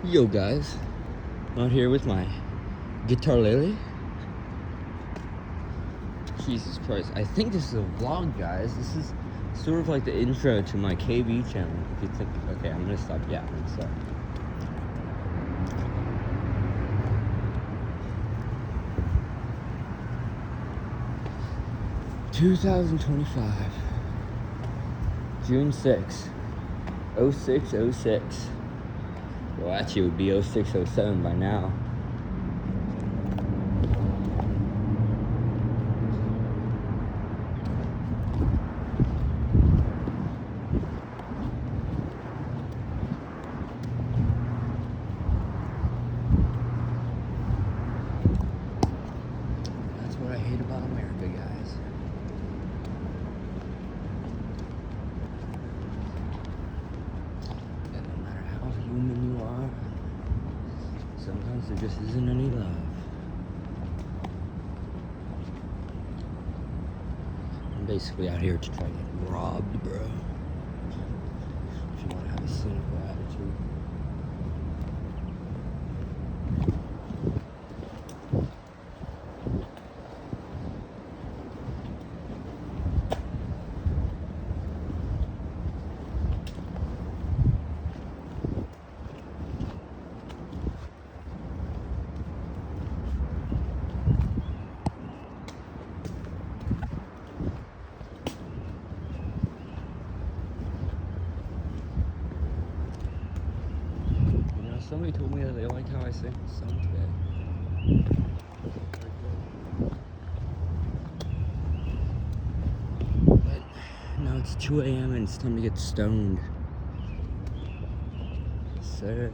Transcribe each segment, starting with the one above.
Yo guys, I'm out here with my guitar lily. Jesus Christ, I think this is a vlog, guys. This is sort of like the intro to my KB channel. If you think, okay, I'm gonna stop yapping. So, 2025, June 6th, 0606. Well, actually, it would be 0607 by now. That's what I hate about America, guys. And no matter how human you are, sometimes there just isn't any love. I'm basically out here to try to get robbed, bro. If you want to have a cynical attitude. Somebody told me that they liked how I sang the song today. But now it's 2 a.m. and it's time to get stoned. Yes, sir.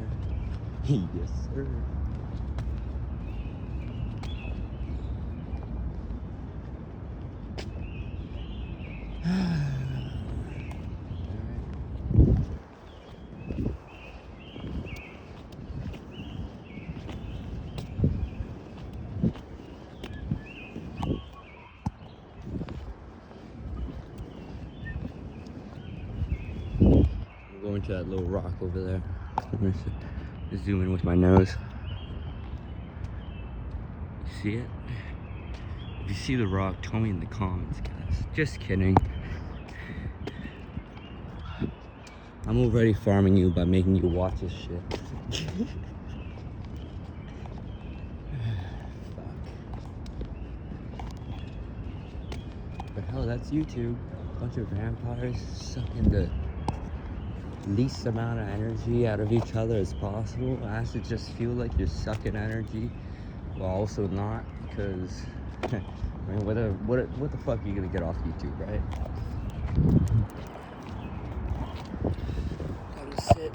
Yes, sir. Going to that little rock over there. I'm gonna just zoom in with my nose. You see it? If you see the rock, tell me in the comments, guys. Just kidding. I'm already farming you by making you watch this shit. Fuck. But hell, that's YouTube. Bunch of vampires sucking the least amount of energy out of each other as possible. I have to just feel like you're sucking energy while also not, because I mean, what the fuck are you gonna get off YouTube, right? Time to sit.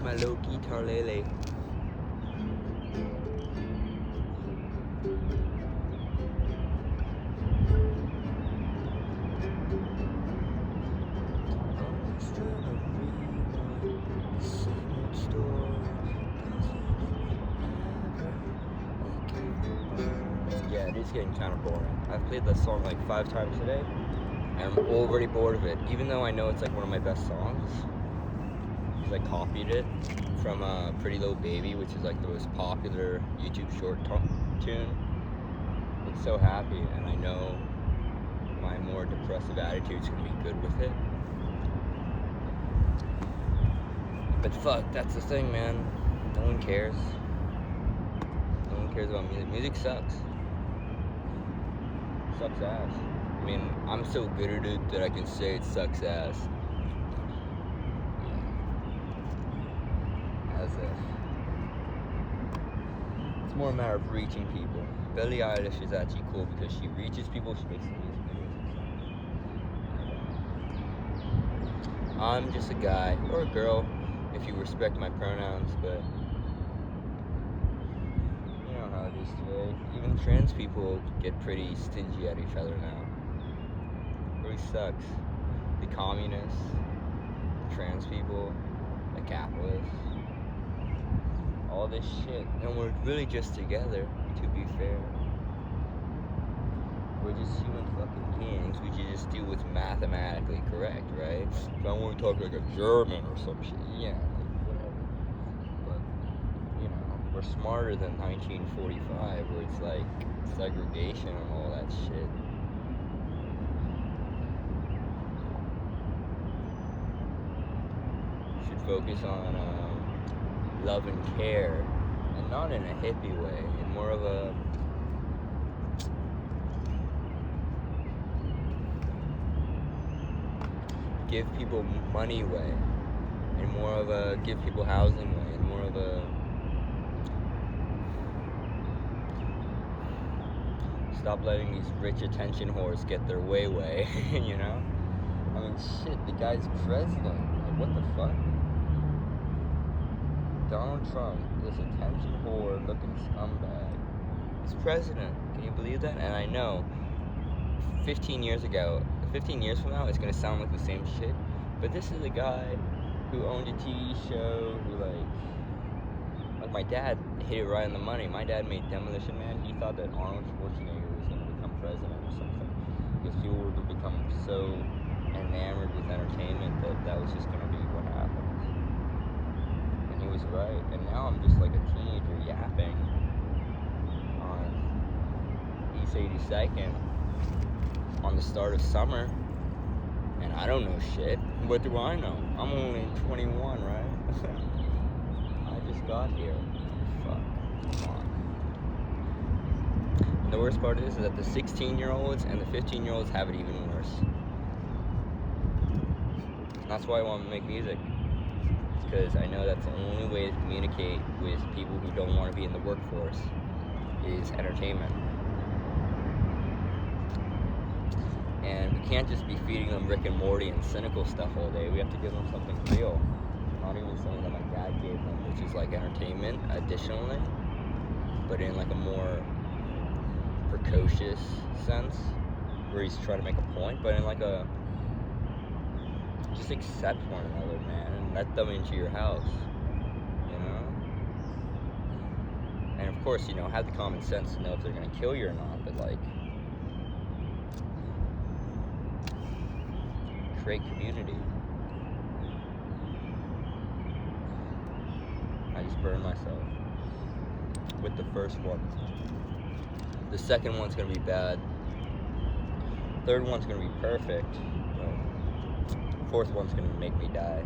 My low guitar lele. Yeah, it is getting kind of boring. I've played this song like 5 times today, and I'm already bored of it. Even though I know it's like one of my best songs, because I copied it from Pretty Little Baby, which is like the most popular YouTube short tune. It's so happy, and I know my more depressive attitude's gonna be good with it. But fuck, that's the thing, man. No one cares. No one cares about music. Music sucks. Sucks ass. I mean, I'm so good at it that I can say it sucks ass. As if. It's more a matter of reaching people. Billie Eilish is actually cool because she reaches people, she makes the music videos. I'm just a guy, or a girl, if you respect my pronouns, but you know how it is today. Even trans people get pretty stingy at each other now. It really sucks. The communists, the trans people, the capitalists, all this shit, and we're really just together, to be fair. we're just human fucking beings. We should just do what's mathematically correct, right? If I want to talk like a German or some shit, yeah, like whatever. But, you know, we're smarter than 1945, where it's like segregation and all that shit. Should focus on love and care, and not in a hippie way, in more of a give people money way, and more of a give people housing way, and more of a stop letting these rich attention whores get their way, you know? I mean, shit, the guy's president. Like, what the fuck? Donald Trump, this attention whore looking scumbag, is president. Can you believe that? And I know 15 years from now, it's gonna sound like the same shit. But this is a guy who owned a TV show, who like my dad hit it right on the money. My dad made Demolition Man. He thought that Arnold Schwarzenegger was gonna become president or something, because people would become so enamored with entertainment that was just gonna be what happens. And he was right. And now I'm just like a teenager yapping on East 82nd on the start of summer, and I don't know shit. What do I know? I'm only 21, right? I just got here. Fuck. Come on. And the worst part is that the 16-year-olds and the 15-year-olds have it even worse. That's why I want to make music. Because I know that's the only way to communicate with people who don't want to be in the workforce is entertainment. And we can't just be feeding them Rick and Morty and cynical stuff all day. We have to give them something real. Not even something that my dad gave them, which is like entertainment additionally, but in like a more precocious sense, where he's trying to make a point, but in like a just accept one another, man, and let them into your house, you know? And of course, you know, have the common sense to know if they're gonna kill you or not, but like, create community. I just burned myself with the first one. The second one's gonna be bad. Third one's gonna be perfect. Fourth one's gonna make me die.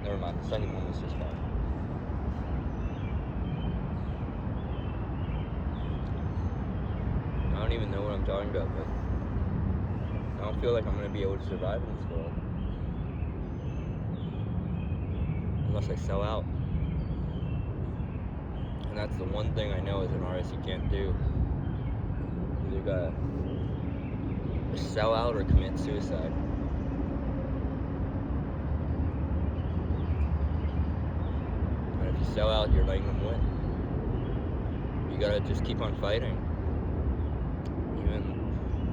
Never mind, the second one was just fine. I don't even know what I'm talking about, but I don't feel like I'm gonna be able to survive in this world unless I sell out. And that's the one thing I know as an artist you can't do. You either gotta sell out or commit suicide. And if you sell out, you're letting them win. You gotta just keep on fighting.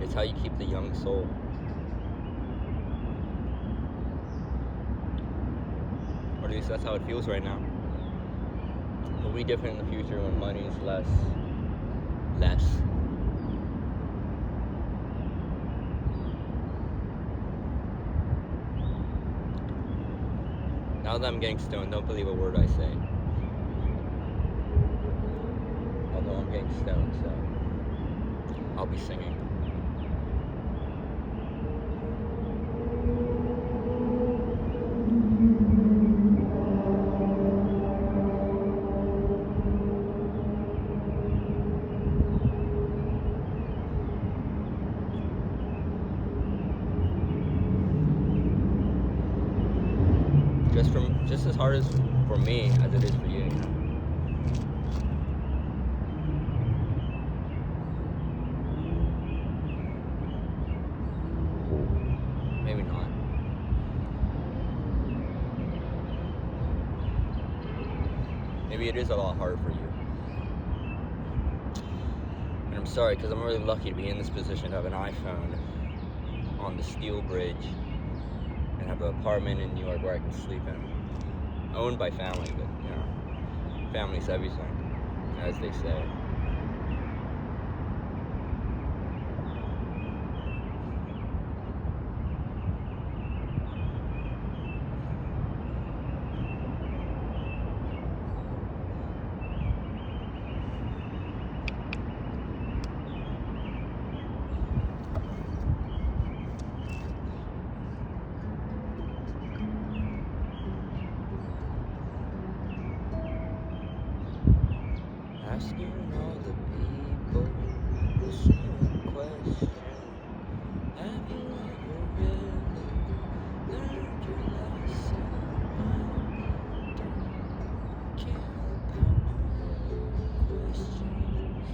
It's how you keep the young soul. Or at least that's how it feels right now. It'll be different in the future when money is less. Now that I'm getting stoned, don't believe a word I say. Although I'm getting stoned, so I'll be singing. Just as hard as for me as it is for you, you know? Maybe not. Maybe it is a lot harder for you. And I'm sorry, because I'm really lucky to be in this position to have an iPhone on the steel bridge and have an apartment in New York where I can sleep in. Owned by family, but, you know. Family's everything, as they say. Asking all the people the same question. Have you ever really learned your lesson? I don't care about no questions.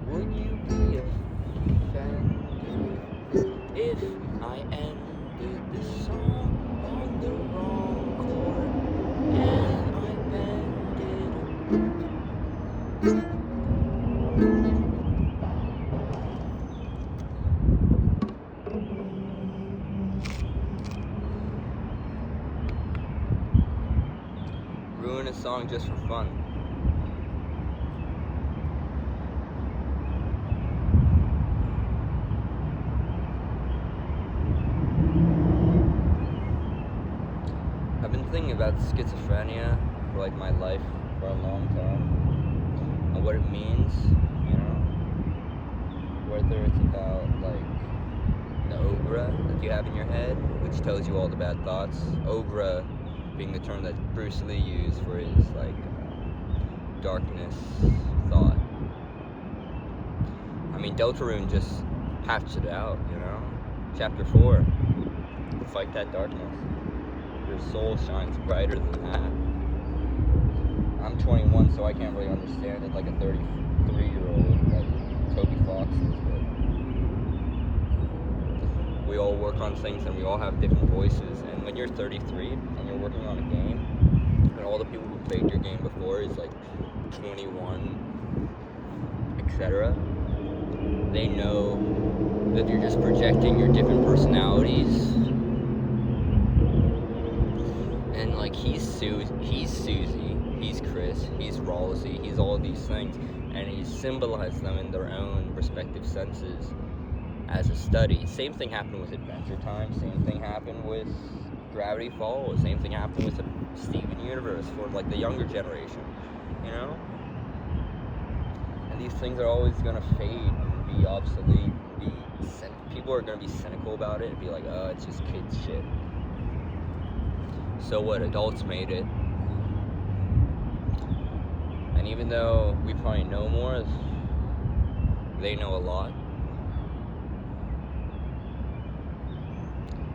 Would you be offended if I ended the song on the wrong chord and I bended? Ruin a song just for fun. I've been thinking about schizophrenia for like my life for a long time and what it means, you know, whether it's about like the obra that you have in your head, which tells you all the bad thoughts. Obra being the term that Bruce Lee used for his like darkness thought. I mean, Deltarune just patched it out, you know. Chapter 4, fight that darkness. Your soul shines brighter than that. I'm 21, so I can't really understand it like a 33-year-old like Toby Fox is. But we all work on things and we all have different voices. And when you're 33 and you're working on a game, and all the people who played your game before is like 21, etc., they know that you're just projecting your different personalities. And like he's Susie, he's Chris, he's Ralsei, he's all these things, and he symbolized them in their own respective senses as a study. Same thing happened with Adventure Time, same thing happened with Gravity Falls, same thing happened with the Steven Universe for like the younger generation, you know? And these things are always gonna fade and be obsolete, people are gonna be cynical about it and be like, oh, it's just kids shit. So what, adults made it. And even though we probably know more, they know a lot.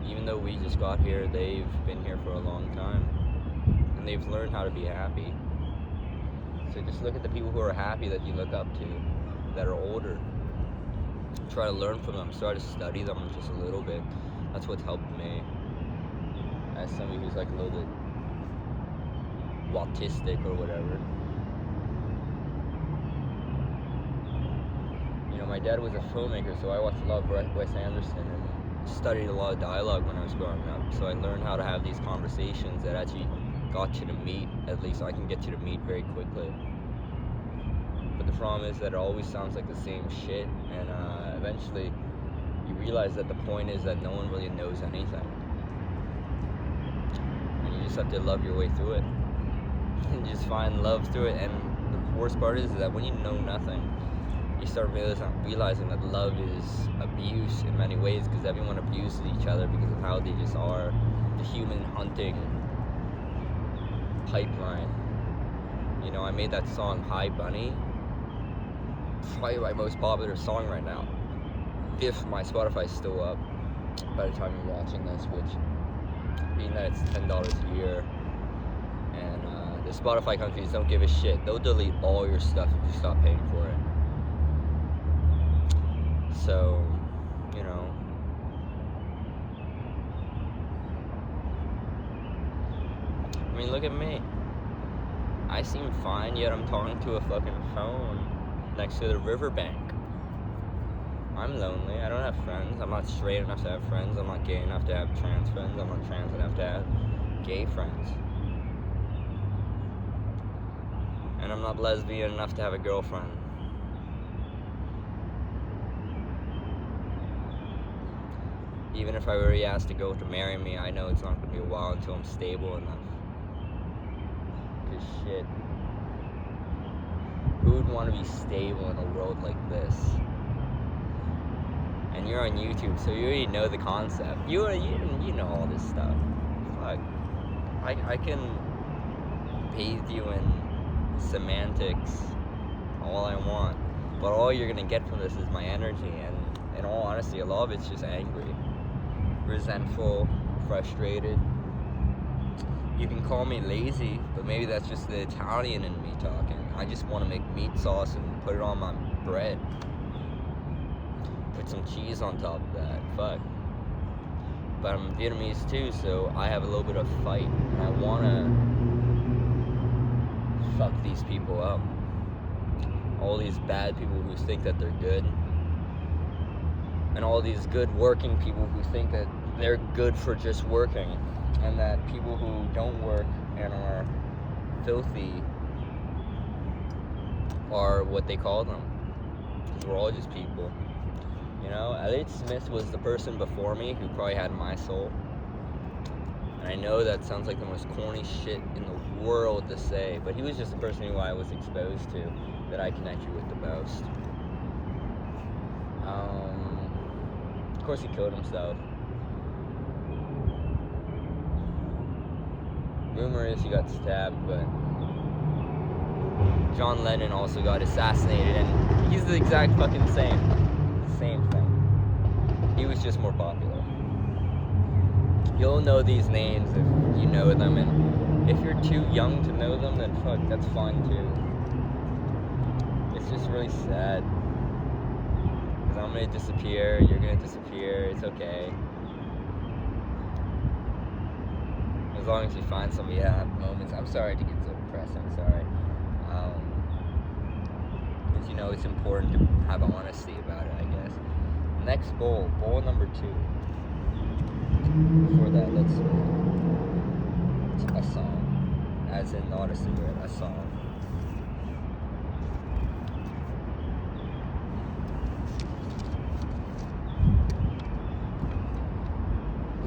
Even though we just got here, they've been here for a long time. And they've learned how to be happy. So just look at the people who are happy that you look up to, that are older. Try to learn from them, try to study them just a little bit. That's what's helped me. As somebody who's like a little bit autistic or whatever. You know, my dad was a filmmaker, so I watched a lot of Wes Anderson and studied a lot of dialogue when I was growing up. So I learned how to have these conversations that actually got you to meet. At least I can get you to meet very quickly. But the problem is that it always sounds like the same shit, and eventually you realize that the point is that no one really knows anything. And you just have to love your way through it. And just find love through it. And the worst part is that when you know nothing, you start realizing that love is abuse in many ways, because everyone abuses each other because of how they just are. The human hunting pipeline. You know, I made that song Hi Bunny. It's probably my most popular song right now. If my Spotify's still up by the time you're watching this, which being that it's $10 a year, and the Spotify companies don't give a shit. They'll delete all your stuff if you stop paying for it. So, you know, I mean, look at me. I seem fine, yet I'm talking to a fucking phone next to the riverbank. I'm lonely. I don't have friends. I'm not straight enough to have friends. I'm not gay enough to have trans friends. I'm not trans enough to have gay friends. And I'm not lesbian enough to have a girlfriend. Even if I were asked to go to marry me, I know it's not going to be a while until I'm stable enough. Because shit, who would want to be stable in a world like this? And you're on YouTube, so you already know the concept. You know all this stuff. Fuck. I can bathe you in semantics all I want, but all you're gonna get from this is my energy, and in all honesty, a lot of it's just angry, resentful, frustrated. You can call me lazy, but maybe that's just the Italian in me talking. I just want to make meat sauce and put it on my bread. Put some cheese on top of that. Fuck. But I'm Vietnamese too, so I have a little bit of fight, and I wanna fuck these people up. All these bad people who think that they're good, and all these good working people who think that they're good for just working, and that people who don't work and are filthy are what they call them. Because we're all just people. You know, Elliot Smith was the person before me who probably had my soul. And I know that sounds like the most corny shit in the world to say, but he was just the person who I was exposed to that I connected with the most. Of course he killed himself. Rumor is he got stabbed, but John Lennon also got assassinated, and he's the exact fucking same thing. He was just more popular. You'll know these names if you know them, and if you're too young to know them, then fuck, that's fine too. It's just really sad. Because I'm gonna disappear, you're gonna disappear, it's okay. As long as you find somebody to have moments. I'm sorry to get so depressed, I'm sorry. Because you know it's important to have honesty about it, I guess. Next bowl number 2. Before that, let's see. A song. As in not a cigarette, a song.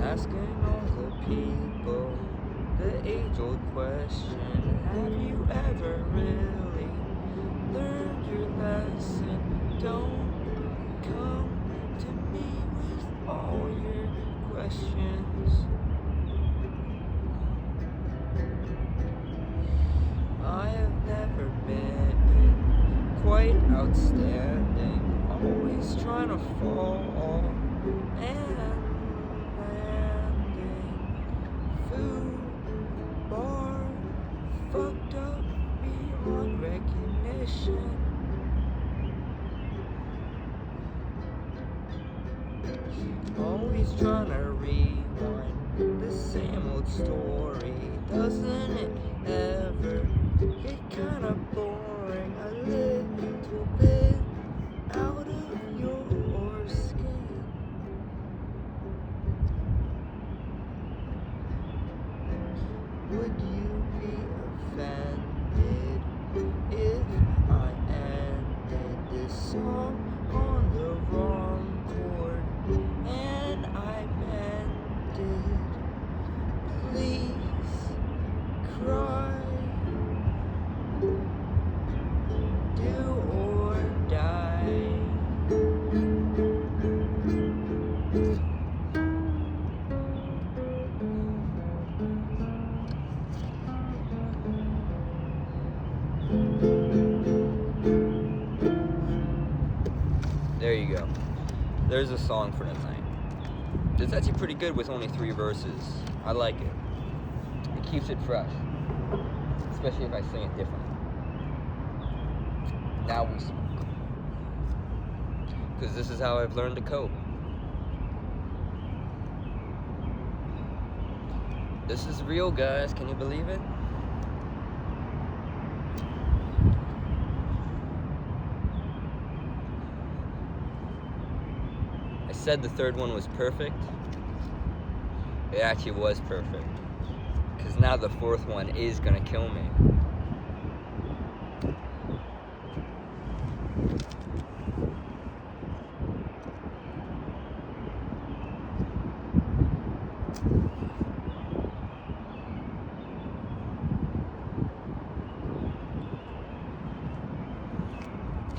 Asking all the people the age-old question, have you ever really learned your lesson? Don't come to me with all your questions. I have never been quite outstanding, always trying to fall and landing. Food, bar, fucked up beyond recognition. Always trying to rewind the same old story. Doesn't it ever get kind of boring? A little bit out of your skin. Would you be offended if I ended this song on the wrong chord? And I meant it. Please cry. Do or die. There you go. There's a song for tonight. It's actually pretty good with only 3 verses. I like it. It keeps it fresh. Especially if I sing it different. Now we smoke. Because this is how I've learned to cope. This is real, guys. Can you believe it? said the third one was perfect. It actually was perfect. Because now the fourth one is gonna kill me.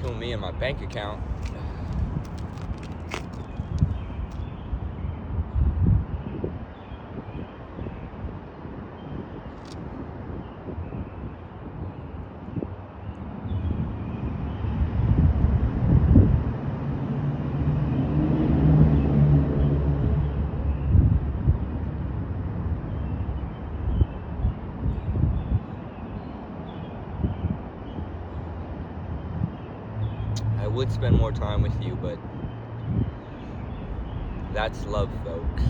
Kill me and my bank account. I would spend more time with you, but that's love, folks.